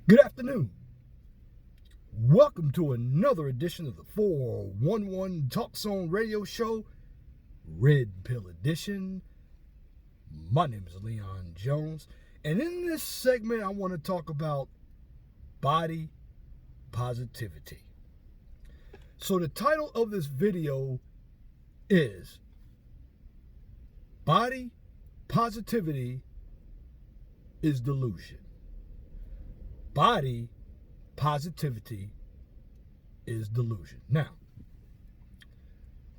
Good afternoon. Welcome to another edition of the 411 Talk Zone radio show, Red Pill Edition. My name is Leon Jones, and in this segment, I want to talk about body positivity. So the title of this video is Body Positivity is Delusion. Body positivity is delusion. Now,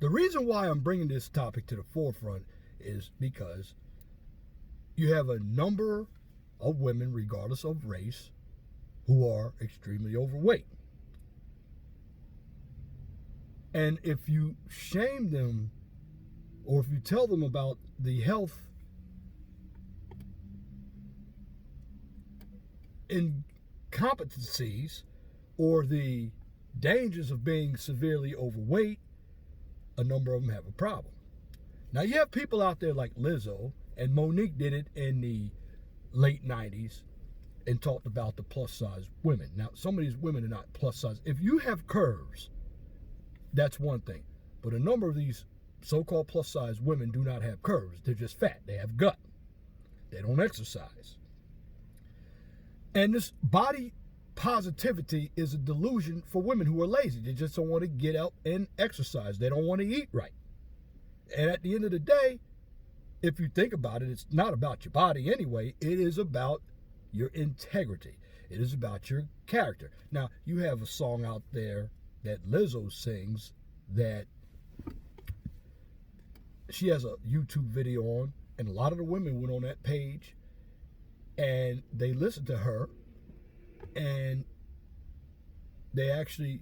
the reason why I'm bringing this topic to the forefront is because you have a number of women, regardless of race, who are extremely overweight. And if you shame them or if you tell them about the health incompetencies or the dangers of being severely overweight, a number of them have a problem. Now, you have people out there like Lizzo, and Monique did it in the late 90s and talked about the plus size women. Now, some of these women are not plus size. If you have curves, that's one thing. But a number of these so-called plus size women do not have curves. They're just fat. They have gut. They don't exercise. And this body positivity is a delusion for women who are lazy. They just don't want to get out and exercise. They don't want to eat right. And at the end of the day, if you think about it, it's not about your body anyway. It is about your integrity. It is about your character. Now, you have a song out there that Lizzo sings that she has a YouTube video on, and a lot of the women went on that page and they listen to her, and they actually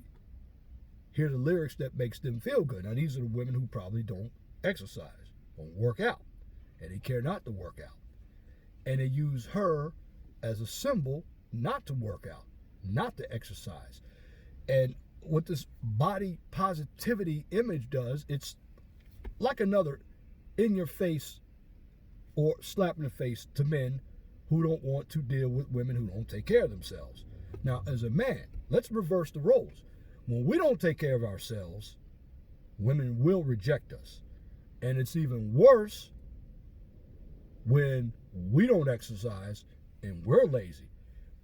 hear the lyrics that makes them feel good. Now, these are the women who probably don't exercise, don't work out, and they care not to work out. And they use her as a symbol not to work out, not to exercise. And what this body positivity image does, it's like another in your face or slap in the face to men who don't want to deal with women who don't take care of themselves. Now, as a man, let's reverse the roles. When we don't take care of ourselves, women will reject us. And it's even worse when we don't exercise and we're lazy.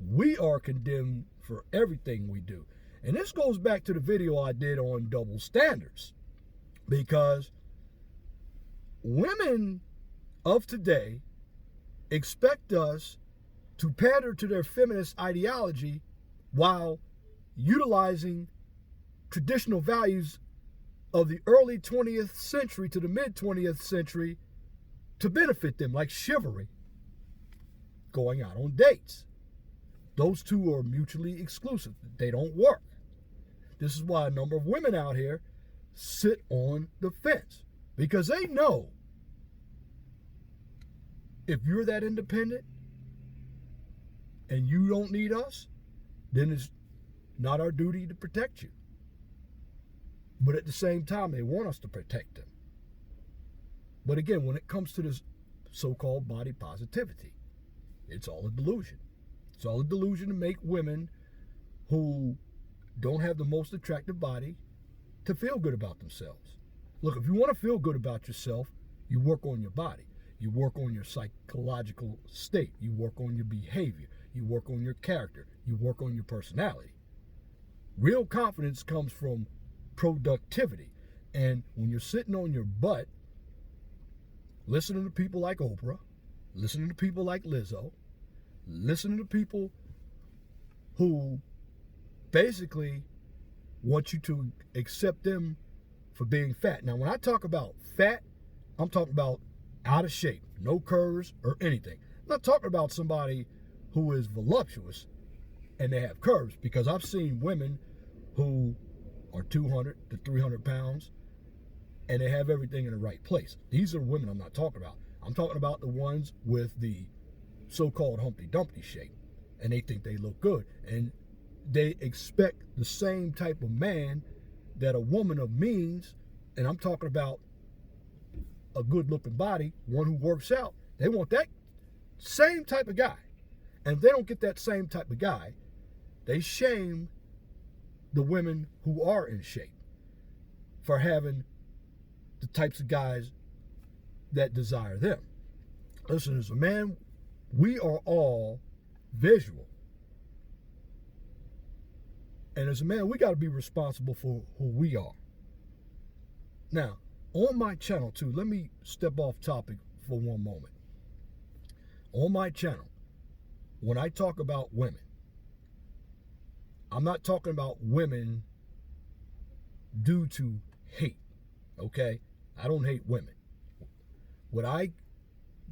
We are condemned for everything we do. And this goes back to the video I did on double standards, because women of today expect us to pander to their feminist ideology while utilizing traditional values of the early 20th century to the mid 20th century to benefit them, like chivalry, going out on dates. Those two are mutually exclusive. They don't work. This is why a number of women out here sit on the fence, because they know if you're that independent and you don't need us, then it's not our duty to protect you. But at the same time, they want us to protect them. But again, when it comes to this so-called body positivity, it's all a delusion. It's all a delusion to make women who don't have the most attractive body to feel good about themselves. Look, if you want to feel good about yourself, you work on your body. You work on your psychological state. You work on your behavior. You work on your character. You work on your personality. Real confidence comes from productivity. And when you're sitting on your butt, listening to people like Oprah, listening to people like Lizzo, listening to people who basically want you to accept them for being fat. Now, when I talk about fat, I'm talking about out of shape, no curves or anything. I'm not talking about somebody who is voluptuous and they have curves, because I've seen women who are 200 to 300 pounds and they have everything in the right place. These are women I'm not talking about. I'm talking about the ones with the so-called Humpty Dumpty shape, and they think they look good, and they expect the same type of man that a woman of means, and I'm talking about a good-looking body, one who works out. They want that same type of guy. And if they don't get that same type of guy, They shame the women who are in shape for having the types of guys that desire them. Listen, as a man, we are all visual. And as a man, we got to be responsible for who we are. Now, on my channel too, let me step off topic for one moment. On my channel, when I talk about women, I'm not talking about women due to hate, okay? I don't hate women. What I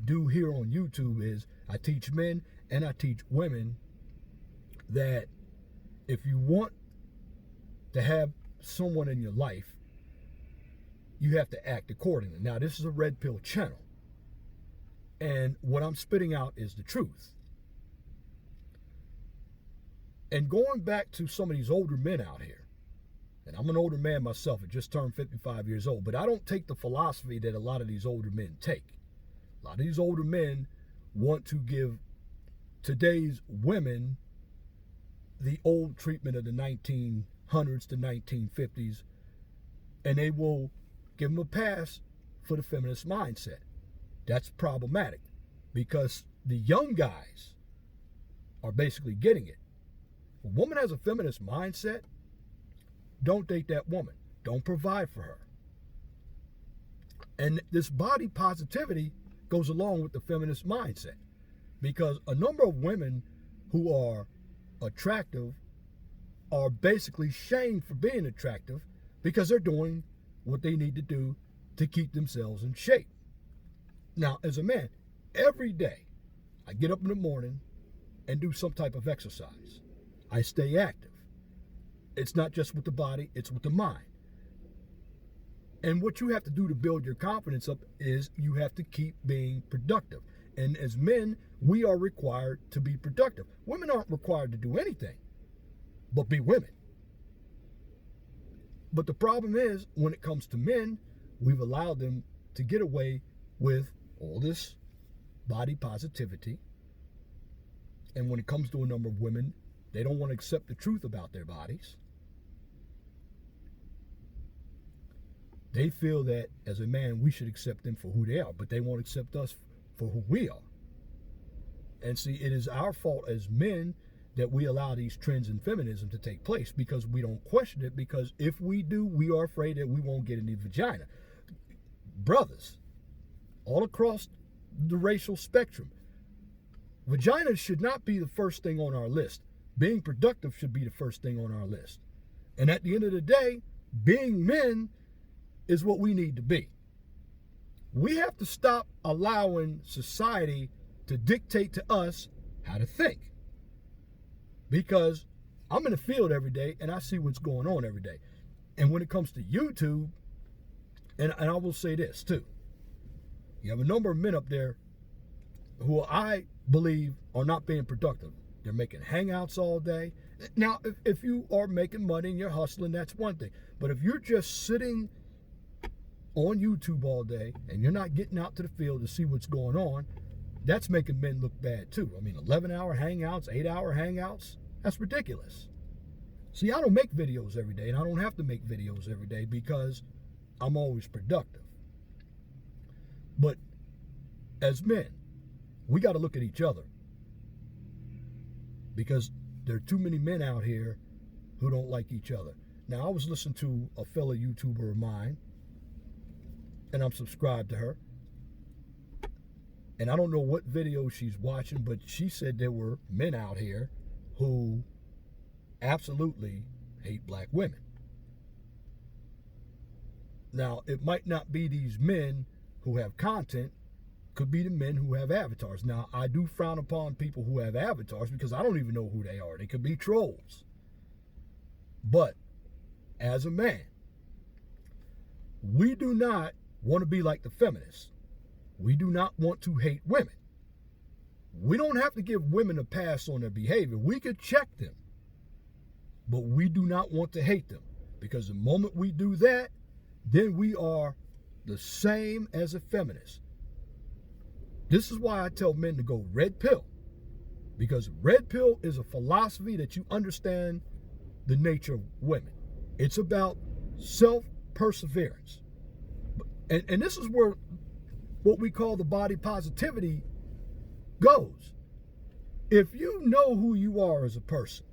do here on YouTube is I teach men and I teach women that if you want to have someone in your life, you have to act accordingly. Now, this is a red pill channel, and what I'm spitting out is the truth. And going back to some of these older men out here, and I'm an older man myself, I just turned 55 years old, but I don't take the philosophy that a lot of these older men take. A lot of these older men want to give today's women the old treatment of the 1900s to 1950s, and they will give them a pass for the feminist mindset. That's problematic because the young guys are basically getting it. If a woman has a feminist mindset, don't date that woman. Don't provide for her. And this body positivity goes along with the feminist mindset because a number of women who are attractive are basically shamed for being attractive because they're doing what they need to do to keep themselves in shape. Now, as a man, every day I get up in the morning and do some type of exercise. I stay active. It's not just with the body, it's with the mind. And what you have to do to build your confidence up is you have to keep being productive. And as men, we are required to be productive. Women aren't required to do anything but be women. But the problem is, when it comes to men, we've allowed them to get away with all this body positivity. And when it comes to a number of women, they don't want to accept the truth about their bodies. They feel that as a man, we should accept them for who they are, but they won't accept us for who we are. And see, it is our fault as men that we allow these trends in feminism to take place because we don't question it, because if we do, we are afraid that we won't get any vagina. Brothers, all across the racial spectrum, vagina should not be the first thing on our list. Being productive should be the first thing on our list. And at the end of the day, being men is what we need to be. We have to stop allowing society to dictate to us how to think. Because I'm in the field every day and I see what's going on every day. And when it comes to YouTube, and I will say this too, you have a number of men up there who I believe are not being productive. They're making hangouts all day. Now, if you are making money and you're hustling, that's one thing. But if you're just sitting on YouTube all day and you're not getting out to the field to see what's going on, that's making men look bad too. I mean, 11-hour hangouts, 8-hour hangouts, that's ridiculous. See, I don't make videos every day, and I don't have to make videos every day because I'm always productive. But as men, we got to look at each other, because there are too many men out here who don't like each other. Now, I was listening to a fellow YouTuber of mine, and I'm subscribed to her. And I don't know what video she's watching, but she said there were men out here who absolutely hate black women. Now, it might not be these men who have content, could be the men who have avatars. Now, I do frown upon people who have avatars because I don't even know who they are. They could be trolls. But as a man, we do not want to be like the feminists. We do not want to hate women. We don't have to give women a pass on their behavior. We could check them. But we do not want to hate them, because the moment we do that, then we are the same as a feminist. This is why I tell men to go red pill. Because red pill is a philosophy that you understand the nature of women. It's about self-perseverance. And this is where what we call the body positivity goes. If you know who you are as a person,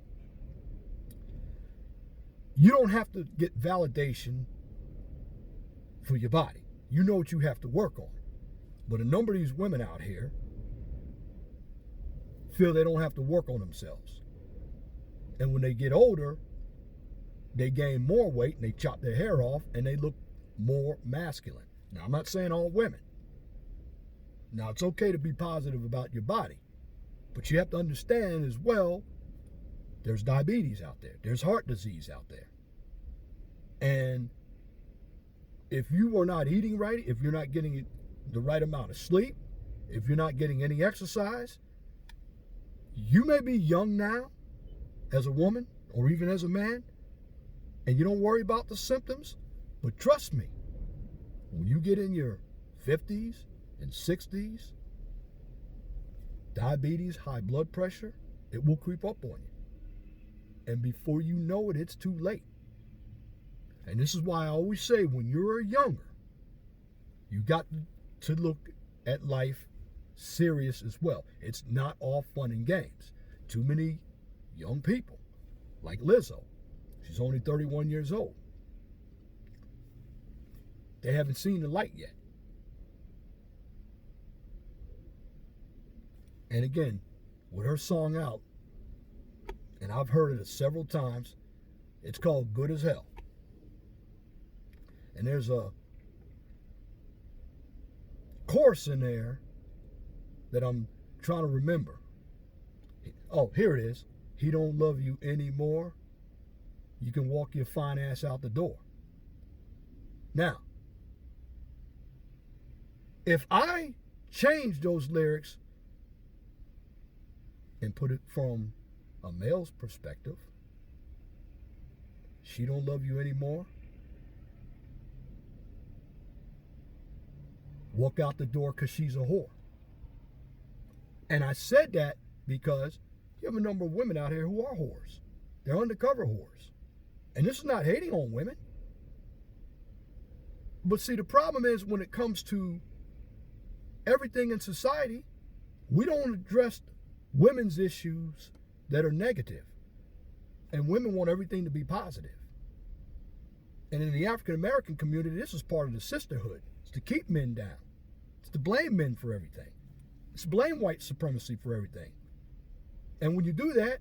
you don't have to get validation for your body. You know what you have to work on. But a number of these women out here feel they don't have to work on themselves. And when they get older, they gain more weight and they chop their hair off and they look more masculine. Now, I'm not saying all women. Now, it's okay to be positive about your body, but you have to understand as well, there's diabetes out there. There's heart disease out there. And if you are not eating right, if you're not getting the right amount of sleep, if you're not getting any exercise, you may be young now as a woman or even as a man, and you don't worry about the symptoms, but trust me, when you get in your 50s and 60s, diabetes, high blood pressure, it will creep up on you. And before you know it, it's too late. And this is why I always say, when you're younger, you got to look at life serious as well. It's not all fun and games. Too many young people, like Lizzo, she's only 31 years old. They haven't seen the light yet. And again, with her song out, and I've heard it several times, it's called Good as Hell. And there's a chorus in there that I'm trying to remember. Oh, here it is. He don't love you anymore. You can walk your fine ass out the door. Now, if I change those lyrics and put it from a male's perspective, she don't love you anymore. Walk out the door because she's a whore. And I said that because you have a number of women out here who are whores. They're undercover whores. And this is not hating on women. But see, the problem is when it comes to everything in society, we don't address women's issues that are negative. And women want everything to be positive. And in the African American community, this is part of the sisterhood. It's to keep men down. It's to blame men for everything. It's to blame white supremacy for everything. And when you do that,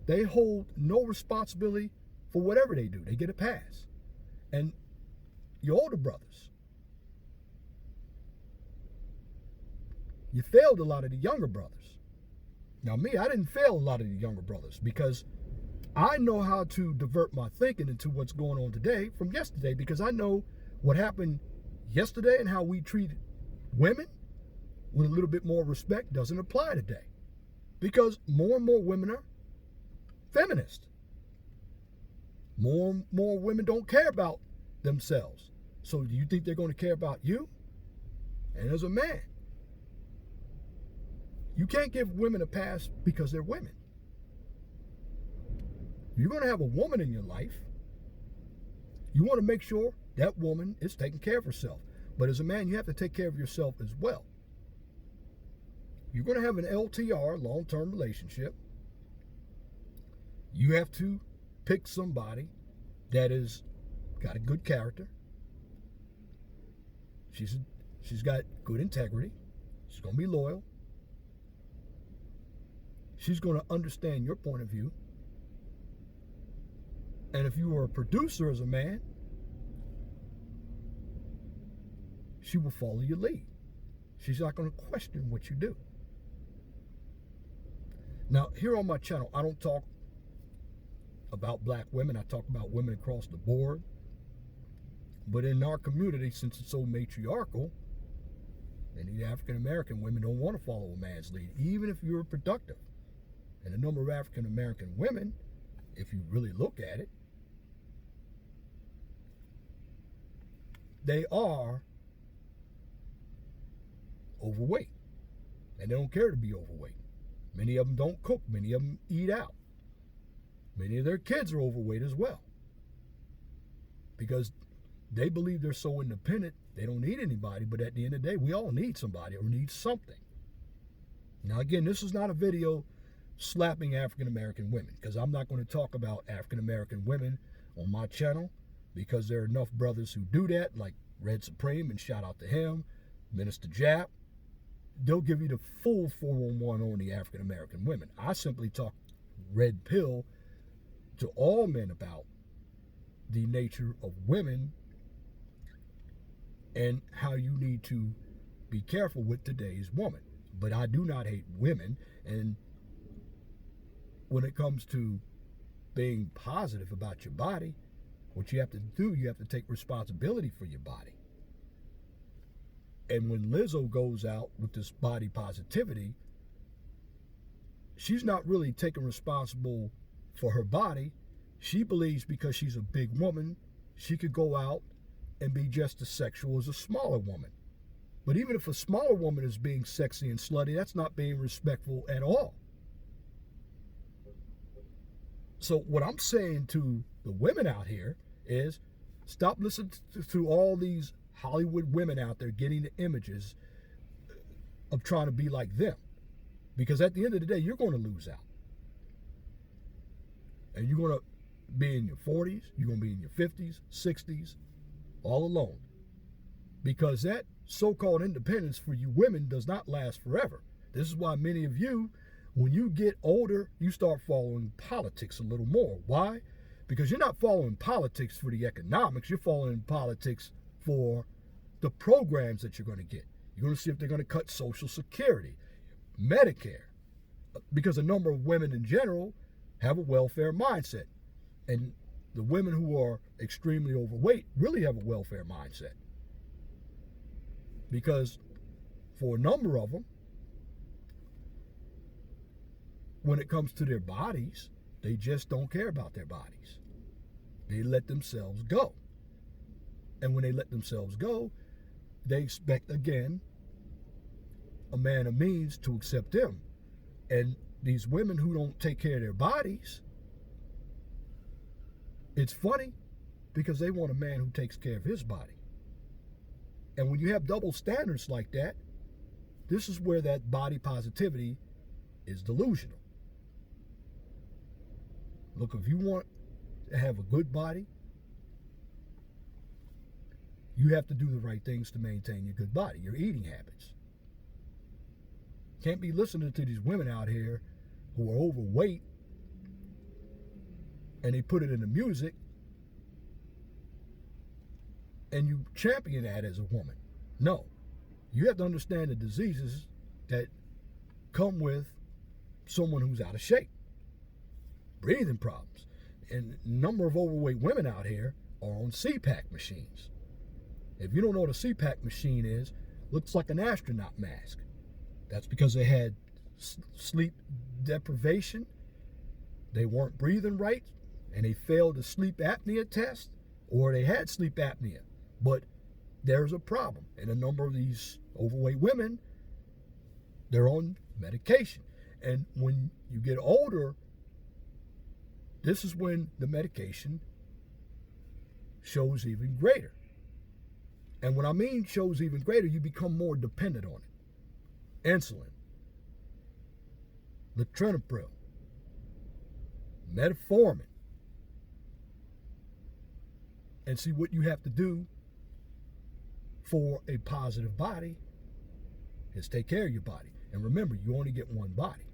they hold no responsibility for whatever they do. They get a pass. And your older brothers, you failed a lot of the younger brothers. Now me, I didn't fail a lot of the younger brothers because I know how to divert my thinking into what's going on today from yesterday, because I know what happened yesterday and how we treated women with a little bit more respect doesn't apply today. Because more and more women are feminist. More and more women don't care about themselves. So do you think they're going to care about you? And as a man, you can't give women a pass because they're women. You're going to have a woman in your life. You want to make sure that woman is taking care of herself. But as a man, you have to take care of yourself as well. You're going to have an LTR, long-term relationship. You have to pick somebody that is got a good character. She's got good integrity. She's going to be loyal. She's going to understand your point of view. And if you are a producer as a man, she will follow your lead. She's not going to question what you do. Now, here on my channel, I don't talk about black women. I talk about women across the board. But in our community, since it's so matriarchal, many African American women don't want to follow a man's lead, even if you're productive. And a number of African American women, if you really look at it, they are overweight. And they don't care to be overweight. Many of them don't cook. Many of them eat out. Many of their kids are overweight as well. Because they believe they're so independent, they don't need anybody. But at the end of the day, we all need somebody or need something. Now, again, this is not a video slapping African American women, because I'm not going to talk about African American women on my channel, because there are enough brothers who do that, like Red Supreme, and shout out to him, Minister Jap. They'll give you the full 411 on the African American women. I simply talk red pill to all men about the nature of women and how you need to be careful with today's woman. But I do not hate women, and when it comes to being positive about your body, what you have to do, you have to take responsibility for your body. And when Lizzo goes out with this body positivity, she's not really taking responsible for her body. She believes because she's a big woman, she could go out and be just as sexual as a smaller woman. But even if a smaller woman is being sexy and slutty, that's not being respectful at all. So what I'm saying to the women out here is stop listening to all these Hollywood women out there getting the images of trying to be like them. Because at the end of the day, you're going to lose out. And you're going to be in your 40s, you're going to be in your 50s, 60s, all alone. Because that so-called independence for you women does not last forever. This is why many of you, when you get older, you start following politics a little more. Why? Because you're not following politics for the economics. You're following politics for the programs that you're going to get. You're going to see if they're going to cut Social Security, Medicare, because a number of women in general have a welfare mindset. And the women who are extremely overweight really have a welfare mindset. Because for a number of them, when it comes to their bodies, they just don't care about their bodies. They let themselves go. And when they let themselves go, they expect, again, a man of means to accept them. And these women who don't take care of their bodies, it's funny because they want a man who takes care of his body. And when you have double standards like that, this is where that body positivity is delusional. Look, if you want to have a good body, you have to do the right things to maintain your good body, your eating habits. Can't be listening to these women out here who are overweight and they put it in the music and you champion that as a woman. No. You have to understand the diseases that come with someone who's out of shape. Breathing problems. And a number of overweight women out here are on CPAP machines. If you don't know what a CPAP machine is, looks like an astronaut mask. That's because they had sleep deprivation, they weren't breathing right, and they failed the sleep apnea test, or they had sleep apnea. But there's a problem. And a number of these overweight women, they're on medication. And when you get older, this is when the medication shows even greater. And when I mean shows even greater, you become more dependent on it. Insulin, latrinapril, metformin. And see, what you have to do for a positive body is take care of your body. And remember, you only get one body.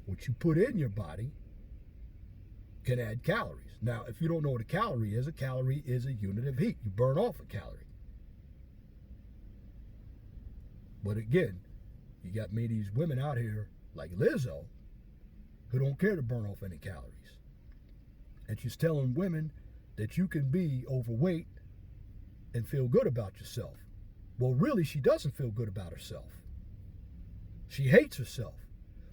What you put in your body can add calories. Now, if you don't know what a calorie is a unit of heat. You burn off a calorie. But again, you got many of these women out here like Lizzo who don't care to burn off any calories. And she's telling women that you can be overweight and feel good about yourself. Well, really, she doesn't feel good about herself. She hates herself,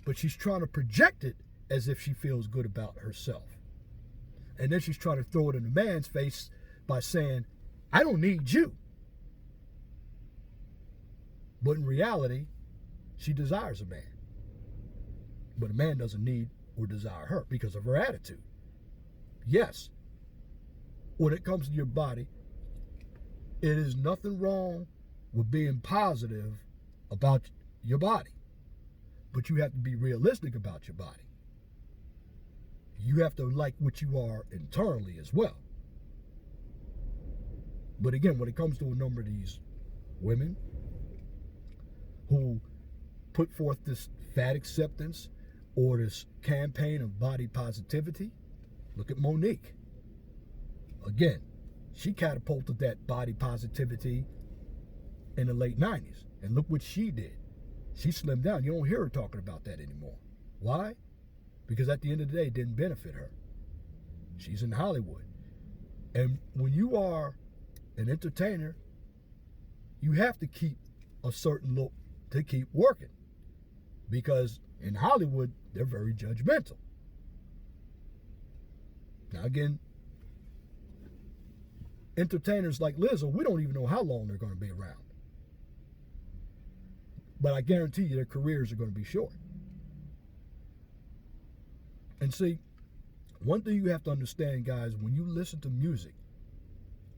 but she's trying to project it as if she feels good about herself. And then she's trying to throw it in the man's face by saying, I don't need you. But in reality, she desires a man. But a man doesn't need or desire her because of her attitude. Yes, when it comes to your body, it is nothing wrong with being positive about your body. But you have to be realistic about your body. You have to like what you are internally as well. But again, when it comes to a number of these women who put forth this fat acceptance or this campaign of body positivity, look at Monique. Again, she catapulted that body positivity in the late 90s. And look what she did. She slimmed down. You don't hear her talking about that anymore. Why? Because at the end of the day, it didn't benefit her. She's in Hollywood. And when you are an entertainer, you have to keep a certain look to keep working. Because in Hollywood, they're very judgmental. Now again, entertainers like Lizzo, we don't even know how long they're going to be around. But I guarantee you their careers are going to be short. And see, one thing you have to understand, guys, when you listen to music,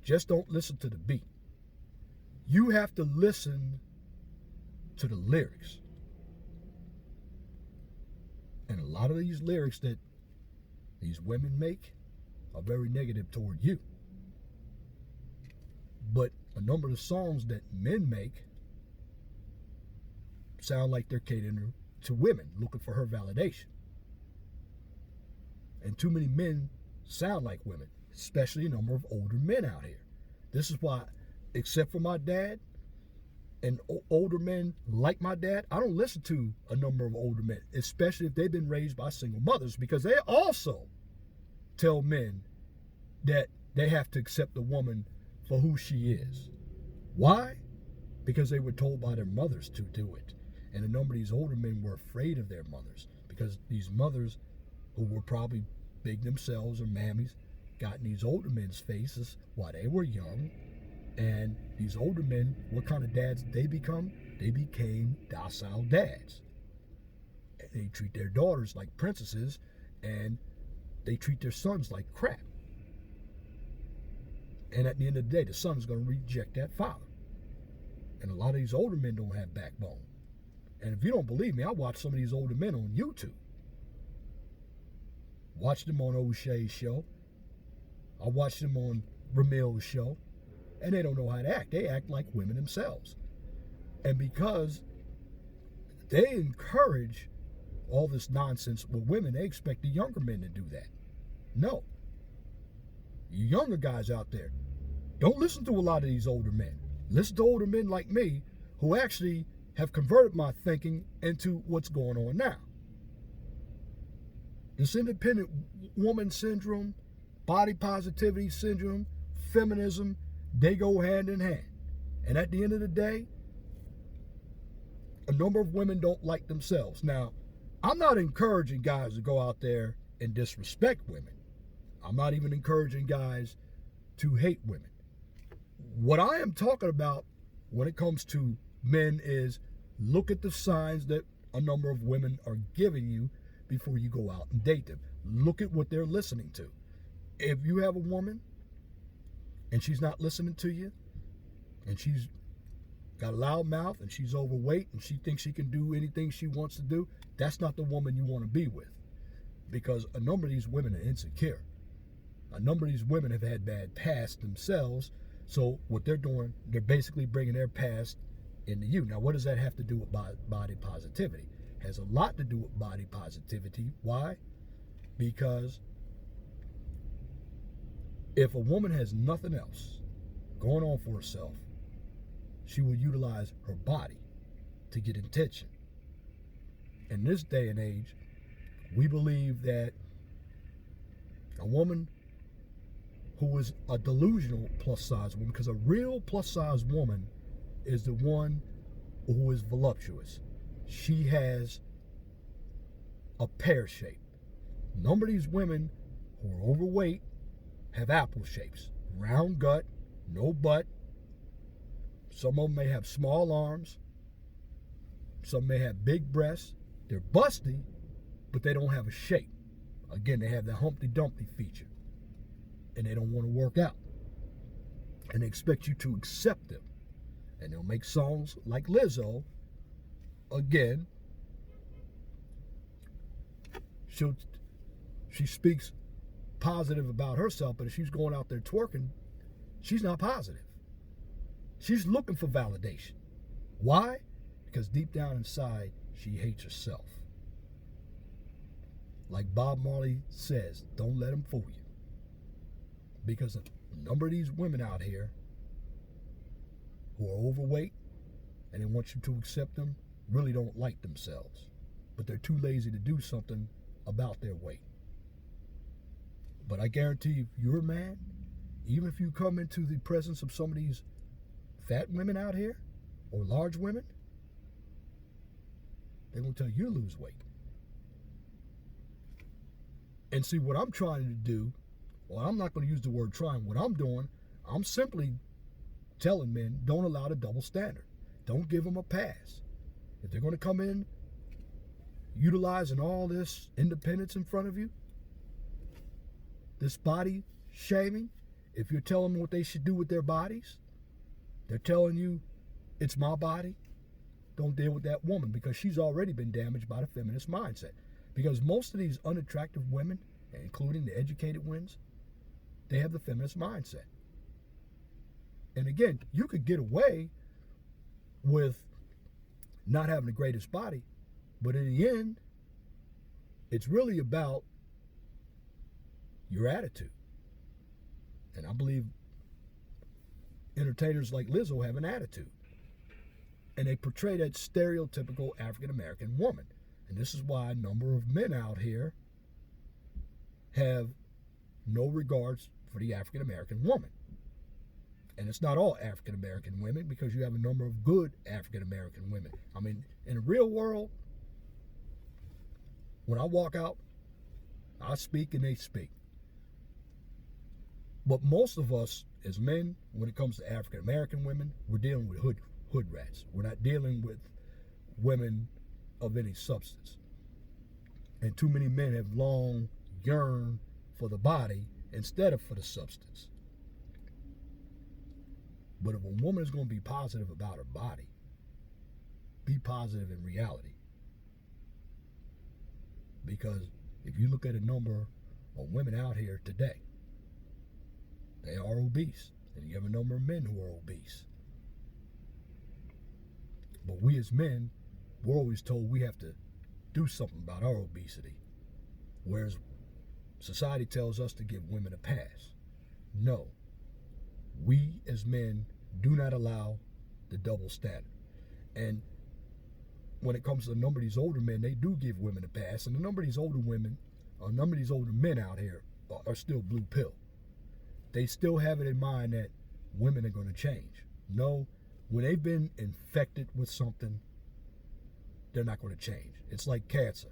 just don't listen to the beat. You have to listen to the lyrics. And a lot of these lyrics that these women make are very negative toward you. But a number of the songs that men make sound like they're catering to women, looking for her validation. And too many men sound like women, especially a number of older men out here. This is why, except for my dad and older men like my dad, I don't listen to a number of older men, especially if they've been raised by single mothers, because they also tell men that they have to accept a woman for who she is. Why? Because they were told by their mothers to do it. And a number of these older men were afraid of their mothers because these mothers, who were probably big themselves or mammies, got in these older men's faces while they were young. And these older men, what kind of dads did they become? They became docile dads. And they treat their daughters like princesses, and they treat their sons like crap. And at the end of the day, the son is going to reject that father. And a lot of these older men don't have backbone. And if you don't believe me, I watch some of these older men on YouTube. Watch them on O'Shea's show. I watch them on Ramil's show. And they don't know how to act. They act like women themselves. And because they encourage all this nonsense with women, they expect the younger men to do that. No. You younger guys out there, don't listen to a lot of these older men. Listen to older men like me who actually have converted my thinking into what's going on now. This independent woman syndrome, body positivity syndrome, feminism, they go hand in hand. And at the end of the day, a number of women don't like themselves. Now, I'm not encouraging guys to go out there and disrespect women. I'm not even encouraging guys to hate women. What I am talking about when it comes to men is look at the signs that a number of women are giving you before you go out and date them. Look at what they're listening to. If you have a woman and she's not listening to you, and she's got a loud mouth and she's overweight and she thinks she can do anything she wants to do, that's not the woman you want to be with. Because a number of these women are insecure. A number of these women have had bad pasts themselves. So what they're doing, they're basically bringing their past into you. Now, what does that have to do with body positivity? It has a lot to do with body positivity. Why? Because if a woman has nothing else going on for herself, she will utilize her body to get attention. In this day and age, we believe that a woman who is a delusional plus-size woman, because a real plus-size woman is the one who is voluptuous. She has a pear shape. A number of these women who are overweight have apple shapes. Round gut, no butt. Some of them may have small arms. Some may have big breasts. They're busty, but they don't have a shape. Again, they have that Humpty Dumpty feature, and they don't want to work out, and they expect you to accept them. And they'll make songs like Lizzo. Again, she speaks positive about herself, but if she's going out there twerking, she's not positive. She's looking for validation. Why? Because deep down inside, she hates herself. Like Bob Marley says, don't let them fool you. Because a number of these women out here who are overweight and they want you to accept them really don't like themselves. But they're too lazy to do something about their weight. But I guarantee you, if you're a man, even if you come into the presence of some of these fat women out here or large women, they're going to tell you to lose weight. And see, what I'm trying to do, well, I'm not going to use the word trying. What I'm doing, I'm simply telling men, don't allow the double standard. Don't give them a pass. If they're going to come in utilizing all this independence in front of you, this body shaming, if you're telling them what they should do with their bodies, they're telling you, it's my body, don't deal with that woman, because she's already been damaged by the feminist mindset. Because most of these unattractive women, including the educated ones, they have the feminist mindset. And again, you could get away with not having the greatest body, but in the end, it's really about your attitude. And I believe entertainers like Lizzo have an attitude. And they portray that stereotypical African-American woman. And this is why a number of men out here have no regards for the African-American woman. And it's not all African-American women, because you have a number of good African-American women. I mean, in the real world, when I walk out, I speak and they speak. But most of us as men, when it comes to African-American women, we're dealing with hood rats. We're not dealing with women of any substance. And too many men have long yearned for the body instead of for the substance. But if a woman is going to be positive about her body, be positive in reality. Because if you look at a number of women out here today, they are obese. And you have a number of men who are obese. But we as men, we're always told we have to do something about our obesity. Whereas society tells us to give women a pass. No. We as men do not allow the double standard. And when it comes to a number of these older men, they do give women a pass. And a number of these older women, a number of these older men out here are still blue pill. They still have it in mind that women are going to change. No, when they've been infected with something, they're not going to change. It's like cancer.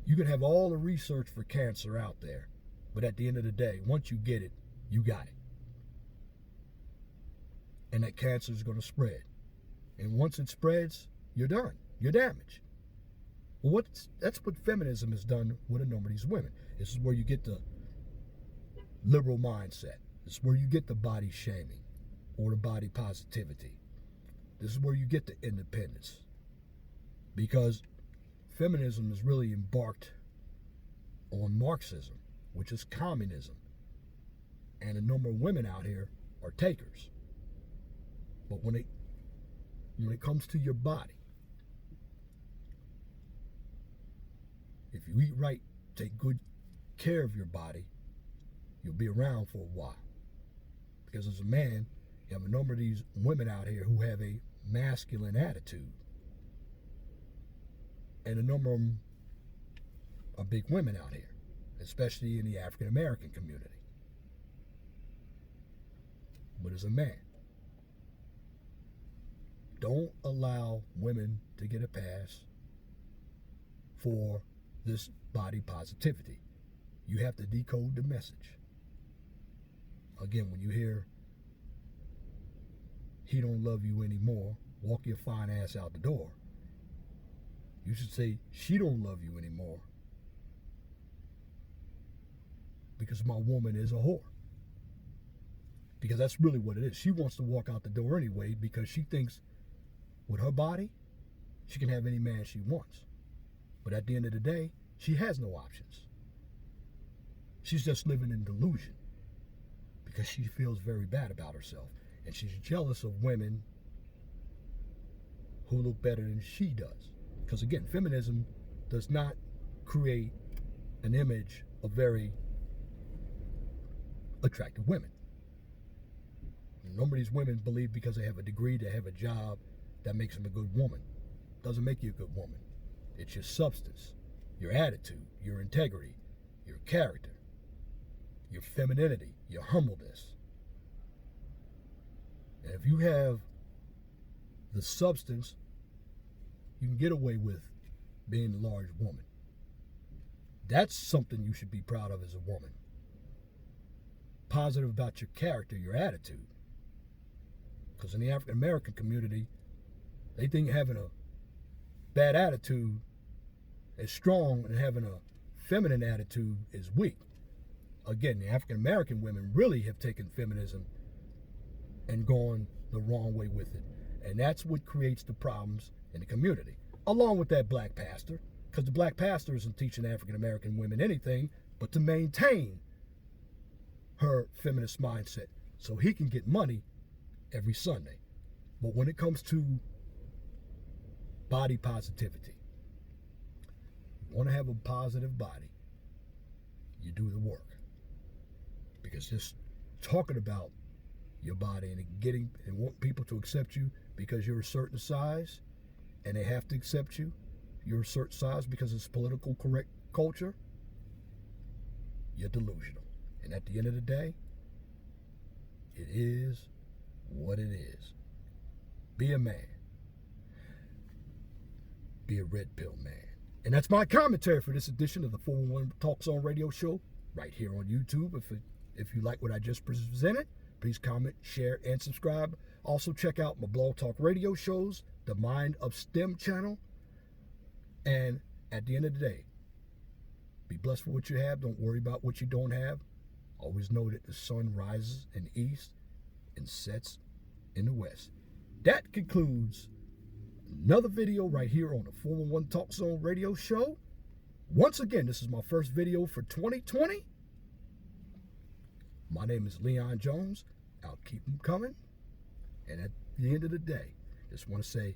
You can have all the research for cancer out there, but at the end of the day, once you get it, you got it. And that cancer is going to spread. And once it spreads, you're done. You're damaged. Well, that's what feminism has done with a number of these women. This is where you get the liberal mindset. This is where you get the body shaming or the body positivity. This is where you get the independence. Because feminism is really embarked on Marxism, which is communism. And a number of women out here are takers. But when it comes to your body, if you eat right, take good care of your body, you'll be around for a while. Because as a man, you have a number of these women out here who have a masculine attitude. And a number of them are big women out here, especially in the African American community. But as a man, don't allow women to get a pass for this body positivity. You have to decode the message. Again, when you hear, he don't love you anymore, walk your fine ass out the door, you should say, she don't love you anymore, because my woman is a whore. Because that's really what it is. She wants to walk out the door anyway because she thinks with her body, she can have any man she wants. But at the end of the day, she has no options. She's just living in delusion because she feels very bad about herself. And she's jealous of women who look better than she does. Because again, feminism does not create an image of very attractive women. A number of these women believe because they have a degree, they have a job, that makes them a good woman. Doesn't make you a good woman. It's your substance, your attitude, your integrity, your character, your femininity, your humbleness. And if you have the substance, you can get away with being a large woman. That's something you should be proud of as a woman. Positive about your character, your attitude. Because in the African American community, they think having a bad attitude is strong and having a feminine attitude is weak. Again, the African American women really have taken feminism and gone the wrong way with it. And that's what creates the problems in the community. Along with that black pastor, because the black pastor isn't teaching African American women anything but to maintain her feminist mindset so he can get money every Sunday. But when it comes to body positivity, you want to have a positive body, you do the work. Because just talking about your body and want people to accept you because you're a certain size, and they have to accept you're a certain size because it's political correct culture, you're delusional. And at the end of the day, it is what it is. Be a man. Be a red pill man. And that's my commentary for this edition of the 411 Talk Zone radio show right here on YouTube. If you like what I just presented, please comment, share, and subscribe. Also check out my Blog Talk radio shows, the Mind of STEM channel. And at the end of the day, be blessed for what you have. Don't worry about what you don't have. Always know that the sun rises in the east and sets in the west. That concludes another video right here on the 411 Talk Zone radio show. Once again, this is my first video for 2020. My name is Leon Jones. I'll keep them coming. And at the end of the day, just want to say,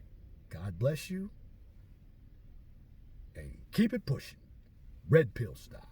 God bless you. And keep it pushing. Red pill style.